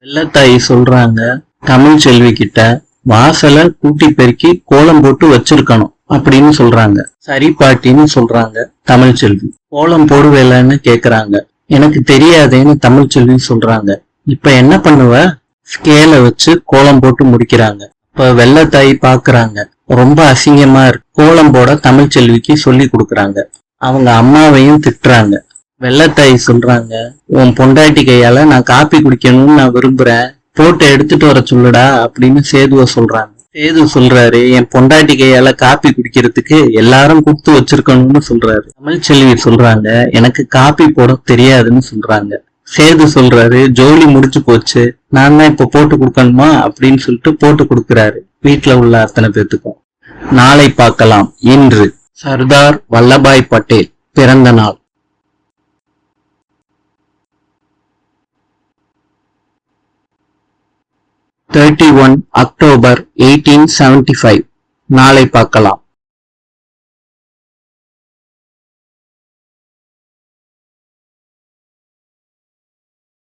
வெள்ளத்தாயி சொல்றாங்க தமிழ் செல்வி கிட்ட, வாசலை கூட்டி பெருக்கி கோலம் போட்டு வச்சிருக்கணும் அப்படின்னு சொல்றாங்க. சரி பாட்டின்னு சொல்றாங்க தமிழ் செல்வி. கோலம் போடுவேலன்னு கேக்குறாங்க. எனக்கு தெரியாதேன்னு தமிழ் செல்வி சொல்றாங்க. இப்ப என்ன பண்ணுவ? ஸ்கேல வச்சு கோலம் போட்டு முடிக்கிறாங்க. இப்ப வெள்ளத்தாயி பாக்குறாங்க, ரொம்ப அசிங்கமா இருக்கு. கோலம் போட தமிழ் செல்விக்கு சொல்லி கொடுக்கறாங்க. அவங்க அம்மாவையும் திட்டுறாங்க. வெள்ளத்தாயி சொல்றாங்க, உன் பொண்டாட்டி கையால நான் காப்பி குடிக்கணும்னு நான் விரும்புறேன், போட்டு எடுத்துட்டு வர சொல்லுடா அப்படின்னு சேதுவ சொல்றாங்க. சேது சொல்றாரு, என் பொண்டாட்டி கையால காப்பி குடிக்கிறதுக்கு எல்லாரும் கொடுத்து வச்சிருக்கணும்னு சொல்றாரு. தமிழ் செல்வி சொல்றாங்க, எனக்கு காப்பி போட தெரியாதுன்னு சொல்றாங்க. சேது சொல்றாரு, ஜோலி முடிச்சு போச்சு, நான் தான் இப்ப போட்டு கொடுக்கணுமா அப்படின்னு சொல்லிட்டு போட்டு கொடுக்கறாரு வீட்டுல உள்ள அத்தனை பேத்துக்கும். நாளை பார்க்கலாம். இன்று சர்தார் வல்லபாய் பட்டேல் பிறந்த நாள். 31 அக்டோபர் 1875. நாளை பார்க்கலாம்.